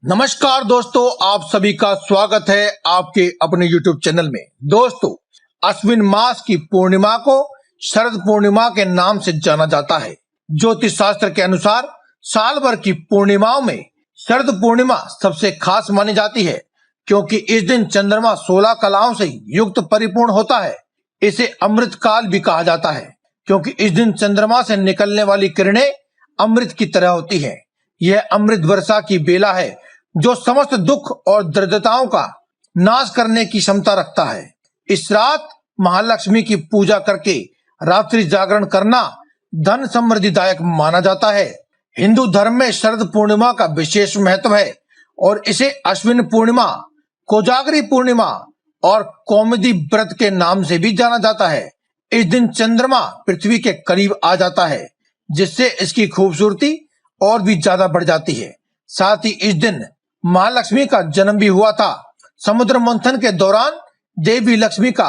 नमस्कार दोस्तों, आप सभी का स्वागत है आपके अपने YouTube चैनल में। दोस्तों, अश्विन मास की पूर्णिमा को शरद पूर्णिमा के नाम से जाना जाता है। ज्योतिष शास्त्र के अनुसार साल भर की पूर्णिमाओं में शरद पूर्णिमा सबसे खास मानी जाती है, क्योंकि इस दिन चंद्रमा 16 कलाओं से युक्त परिपूर्ण होता है। इसे अमृत काल भी कहा जाता है, क्योंकि इस दिन चंद्रमा से निकलने वाली किरणें अमृत की तरह होती है। यह अमृत वर्षा की बेला है जो समस्त दुख और दरिद्रताओं का नाश करने की क्षमता रखता है। इस रात महालक्ष्मी की पूजा करके रात्रि जागरण करना धन समृद्धिदायक माना जाता है। हिंदू धर्म में शरद पूर्णिमा का विशेष महत्व है और इसे अश्विन पूर्णिमा, कोजागरी पूर्णिमा और कौमुदी व्रत के नाम से भी जाना जाता है। इस दिन चंद्रमा पृथ्वी के करीब आ जाता है, जिससे इसकी खूबसूरती और भी ज्यादा बढ़ जाती है। साथ ही इस दिन महालक्ष्मी का जन्म भी हुआ था। समुद्र मंथन के दौरान देवी लक्ष्मी का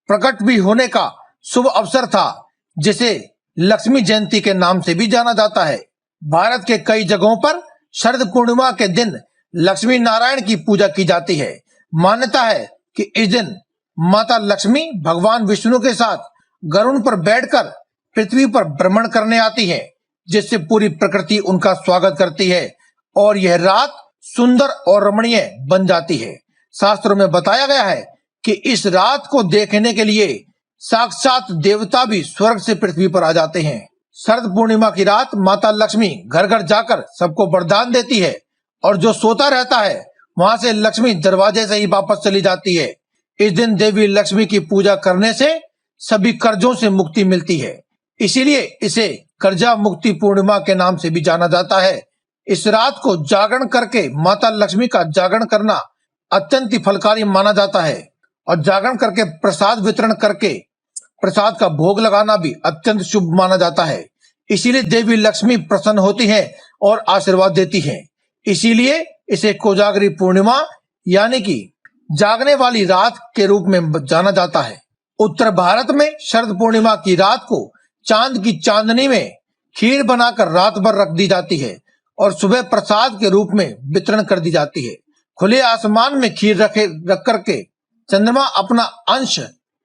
प्रकट भी होने का शुभ अवसर था, जिसे लक्ष्मी जयंती के नाम से भी जाना जाता है। भारत के कई जगहों पर शरद पूर्णिमा के दिन लक्ष्मी नारायण की पूजा की जाती है। मान्यता है कि इस दिन माता लक्ष्मी भगवान विष्णु के साथ गरुड़ पर बैठकर पृथ्वी पर भ्रमण करने आती है, जिससे पूरी प्रकृति उनका स्वागत करती है और यह रात सुंदर और रमणीय बन जाती है। शास्त्रों में बताया गया है कि इस रात को देखने के लिए साक्षात देवता भी स्वर्ग से पृथ्वी पर आ जाते हैं। शरद पूर्णिमा की रात माता लक्ष्मी घर घर जाकर सबको वरदान देती है और जो सोता रहता है वहां से लक्ष्मी दरवाजे से ही वापस चली जाती है। इस दिन देवी लक्ष्मी की पूजा करने से सभी कर्जों से मुक्ति मिलती है, इसीलिए इसे कर्जा मुक्ति पूर्णिमा के नाम से भी जाना जाता है। इस रात को जागरण करके माता लक्ष्मी का जागरण करना अत्यंत ही फलकारी माना जाता है और जागरण करके प्रसाद वितरण करके प्रसाद का भोग लगाना भी अत्यंत शुभ माना जाता है। इसीलिए देवी लक्ष्मी प्रसन्न होती हैं और आशीर्वाद देती हैं। इसीलिए इसे कोजागरी पूर्णिमा यानी कि जागने वाली रात के रूप में जाना जाता है। उत्तर भारत में शरद पूर्णिमा की रात को चांद की चांदनी में खीर बनाकर रात भर रख दी जाती है और सुबह प्रसाद के रूप में वितरण कर दी जाती है। खुले आसमान में खीर रख करके चंद्रमा अपना अंश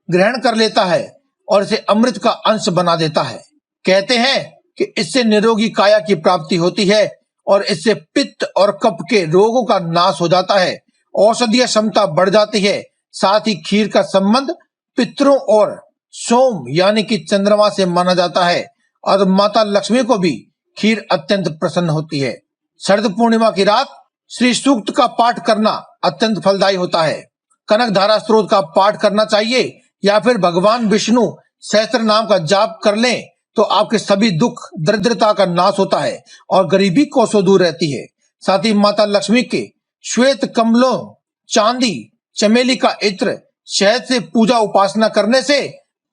ग्रहण कर लेता है और इसे अमृत का अंश बना देता है। कहते हैं कि इससे निरोगी काया की प्राप्ति होती है और इससे पित्त और कफ के रोगों का नाश हो जाता है, औषधीय क्षमता बढ़ जाती है। साथ ही खीर का संबंध पितरों और सोम यानी कि चंद्रमा से माना जाता है और माता लक्ष्मी को भी खीर अत्यंत प्रसन्न होती है। शरद पूर्णिमा की रात श्री सूक्त का पाठ करना अत्यंत फलदायी होता है। कनक धारा स्त्रोत का पाठ करना चाहिए या फिर भगवान विष्णु सहस्त्र नाम का जाप कर लें तो आपके सभी दुख दरिद्रता का नाश होता है और गरीबी कोसों दूर रहती है। साथ ही माता लक्ष्मी के श्वेत कमलों, चांदी, चमेली का इत्र, शहद से पूजा उपासना करने से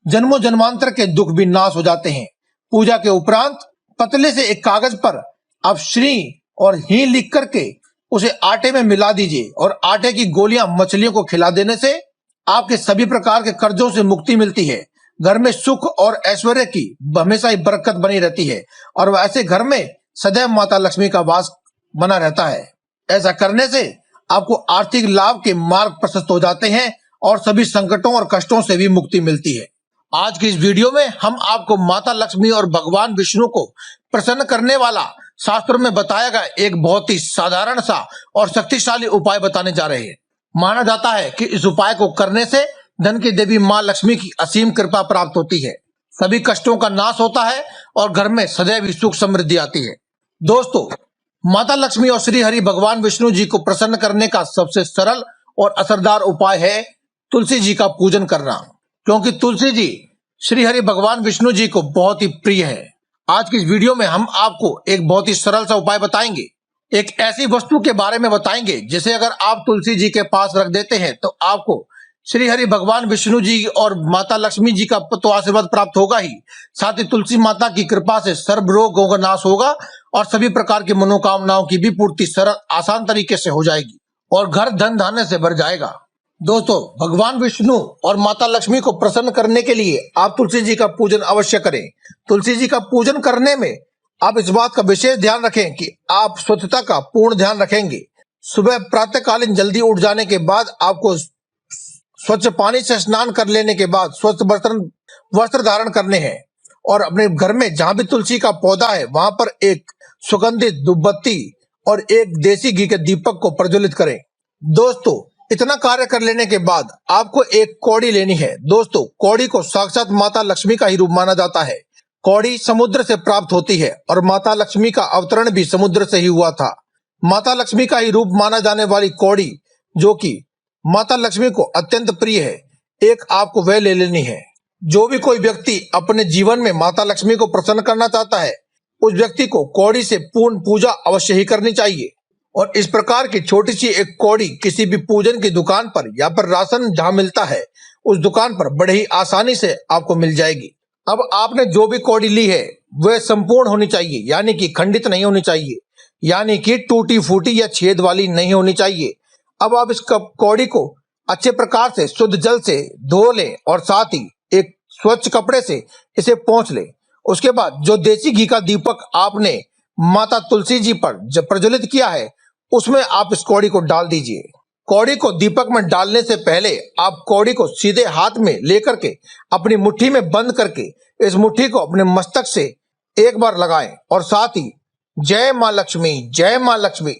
जन्मों जन्मांतर के दुख भी नाश हो जाते हैं। पूजा के उपरांत पतले से एक कागज पर आप श्री और ही लिख करके उसे आटे में मिला दीजिए और आटे की गोलियां मछलियों को खिला देने से आपके सभी प्रकार के कर्जों से मुक्ति मिलती है। घर में सुख और ऐश्वर्य की हमेशा ही बरकत बनी रहती है और वैसे घर में सदैव माता लक्ष्मी का वास बना रहता है। ऐसा करने से आपको आर्थिक लाभ के मार्ग प्रशस्त हो जाते हैं और सभी संकटों और कष्टों से भी मुक्ति मिलती है। आज की इस वीडियो में हम आपको माता लक्ष्मी और भगवान विष्णु को प्रसन्न करने वाला शास्त्रों में बताया गया एक बहुत ही साधारण सा और शक्तिशाली उपाय बताने जा रहे हैं। माना जाता है कि इस उपाय को करने से धन की देवी माँ लक्ष्मी की असीम कृपा प्राप्त होती है, सभी कष्टों का नाश होता है और घर में सदैव सुख समृद्धि आती है। दोस्तों, माता लक्ष्मी और श्री हरि भगवान विष्णु जी को प्रसन्न करने का सबसे सरल और असरदार उपाय है तुलसी जी का पूजन करना, क्योंकि तुलसी जी श्री हरि भगवान विष्णु जी को बहुत ही प्रिय है। आज की इस वीडियो में हम आपको एक बहुत ही सरल सा उपाय बताएंगे। एक ऐसी वस्तु के बारे में बताएंगे जिसे अगर आप तुलसी जी के पास रख देते हैं तो आपको श्री हरि भगवान विष्णु जी और माता लक्ष्मी जी का तो आशीर्वाद प्राप्त होगा ही, साथ ही तुलसी माता की कृपा से सर्व रोगों का नाश होगा और सभी प्रकार की मनोकामनाओं की भी पूर्ति सरल आसान तरीके से हो जाएगी और घर धन धान्य से भर जाएगा। दोस्तों, भगवान विष्णु और माता लक्ष्मी को प्रसन्न करने के लिए आप तुलसी जी का पूजन अवश्य करें। तुलसी जी का पूजन करने में आप इस बात का विशेष ध्यान रखें कि आप स्वच्छता का पूर्ण ध्यान रखेंगे। सुबह प्रातःकालीन जल्दी उठ जाने के बाद आपको स्वच्छ पानी से स्नान कर लेने के बाद स्वच्छ वस्त्र धारण करने हैं और अपने घर में जहां भी तुलसी का पौधा है वहां पर एक सुगंधित धूपबत्ती और एक देसी घी के दीपक को प्रज्वलित करें। दोस्तों, इतना कार्य कर लेने के बाद आपको एक कौड़ी लेनी है। दोस्तों, कौड़ी को साक्षात माता लक्ष्मी का ही रूप माना जाता है। कौड़ी समुद्र से प्राप्त होती है और माता लक्ष्मी का अवतरण भी समुद्र से ही हुआ था। माता लक्ष्मी का ही रूप माना जाने वाली कौड़ी, जो कि माता लक्ष्मी को अत्यंत प्रिय है, एक आपको वह ले लेनी है। जो भी कोई व्यक्ति अपने जीवन में माता लक्ष्मी को प्रसन्न करना चाहता है, उस व्यक्ति को कौड़ी से पूर्ण पूजा अवश्य ही करनी चाहिए। और इस प्रकार की छोटी सी एक कौड़ी किसी भी पूजन की दुकान पर या पर राशन जहां मिलता है, उस दुकान पर बड़े ही आसानी से आपको मिल जाएगी। अब आपने जो भी कौड़ी ली है वह संपूर्ण होनी चाहिए, यानी कि खंडित नहीं होनी चाहिए, यानी कि टूटी फूटी या छेद वाली नहीं होनी चाहिए। अब आप इस कौड़ी को अच्छे प्रकार से शुद्ध जल से धो लें और साथ ही एक स्वच्छ कपड़े से इसे पोंछ लें। उसके बाद जो देसी घी का दीपक आपने माता तुलसी जी पर जब प्रज्वलित किया है, उसमें आप इस कौड़ी को डाल दीजिए। कौड़ी को दीपक में डालने से पहले आप कौड़ी को सीधे हाथ में लेकर के अपनी मुट्ठी में बंद करके इस मुट्ठी को अपने मस्तक से एक बार लगाएं और साथ ही जय मां लक्ष्मी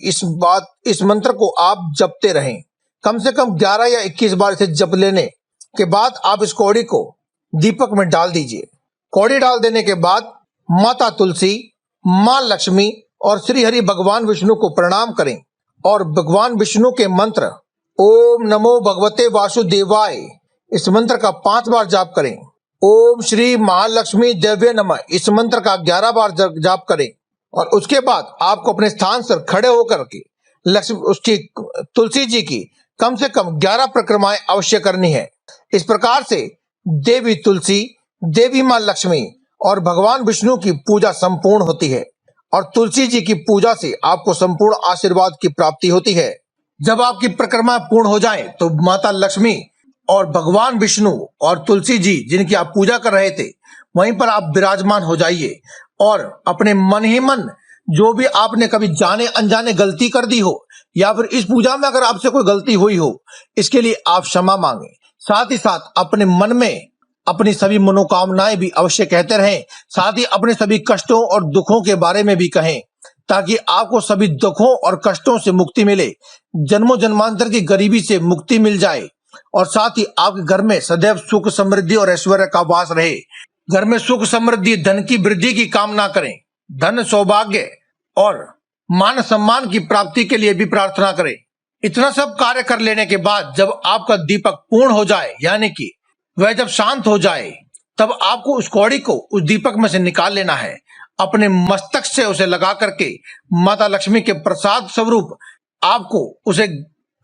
इस मंत्र को आप जपते रहें। कम से कम 11 या 21 बार इसे जप लेने के बाद आप इस कौड़ी को दीपक में डाल दीजिए। कौड़ी डाल देने के बाद माता तुलसी, मां लक्ष्मी और श्री हरि भगवान विष्णु को प्रणाम करें और भगवान विष्णु के मंत्र ओम नमो भगवते वासुदेवाय इस मंत्र का 5 बार जाप करें। ओम श्री महालक्ष्मी देव्य नमः इस मंत्र का 11 बार जाप करें और उसके बाद आपको अपने स्थान से खड़े होकर के उसकी तुलसी जी की कम से कम 11 परिक्रमाएं अवश्य करनी है। इस प्रकार से देवी तुलसी, देवी मां लक्ष्मी और भगवान विष्णु की पूजा संपूर्ण होती है और तुलसी जी की पूजा से आपको संपूर्ण आशीर्वाद की प्राप्ति होती है। जब आपकी परिक्रमा पूर्ण हो जाए तो माता लक्ष्मी और भगवान विष्णु और तुलसी जी जिनकी आप पूजा कर रहे थे वहीं पर आप विराजमान हो जाइए और अपने मन ही मन जो भी आपने कभी जाने अनजाने गलती कर दी हो या फिर इस पूजा में अगर आपसे कोई गलती हुई हो, इसके लिए आप क्षमा मांगे। साथ ही साथ अपने मन में अपनी सभी मनोकामनाएं भी अवश्य कहते रहें, साथ ही अपने सभी कष्टों और दुखों के बारे में भी कहें, ताकि आपको सभी दुखों और कष्टों से मुक्ति मिले, जन्मों जन्मांतर की गरीबी से मुक्ति मिल जाए और साथ ही आपके घर में सदैव सुख समृद्धि और ऐश्वर्य का वास रहे। घर में सुख समृद्धि, धन की वृद्धि की कामना करें, धन सौभाग्य और मान सम्मान की प्राप्ति के लिए भी प्रार्थना करें। इतना सब कार्य कर लेने के बाद जब आपका दीपक पूर्ण हो जाए, यानी कि वह जब शांत हो जाए, तब आपको उस कौड़ी को उस दीपक में से निकाल लेना है। अपने मस्तक से उसे लगा करके माता लक्ष्मी के प्रसाद स्वरूप आपको उसे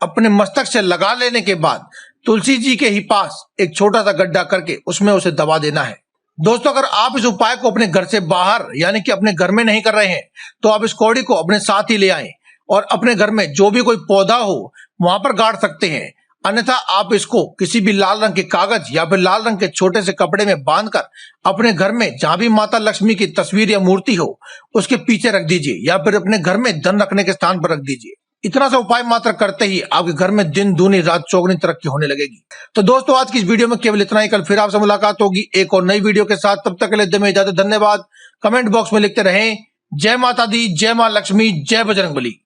अपने मस्तक से लगा लेने के बाद तुलसी जी के ही पास एक छोटा सा गड्ढा करके उसमें उसे दबा देना है। दोस्तों, अगर आप इस उपाय को अपने घर से बाहर यानी कि अपने घर में नहीं कर रहे हैं तो आप इस कौड़ी को अपने साथ ही ले आएं और अपने घर में जो भी कोई पौधा हो वहां पर गाड़ सकते हैं। अन्यथा आप इसको किसी भी लाल रंग के कागज या फिर लाल रंग के छोटे से कपड़े में बांधकर अपने घर में जहां भी माता लक्ष्मी की तस्वीर या मूर्ति हो उसके पीछे रख दीजिए या फिर अपने घर में धन रखने के स्थान पर रख दीजिए। इतना सा उपाय मात्र करते ही आपके घर में दिन दूनी रात चौगुनी तरक्की होने लगेगी। तो दोस्तों, आज की इस वीडियो में केवल इतना ही। कल फिर आपसे मुलाकात होगी एक और नई वीडियो के साथ। तब तक के लिए दे में इजाजत। धन्यवाद। कमेंट बॉक्स में लिखते रहें जय माता दी, जय मां लक्ष्मी, जय बजरंगबली।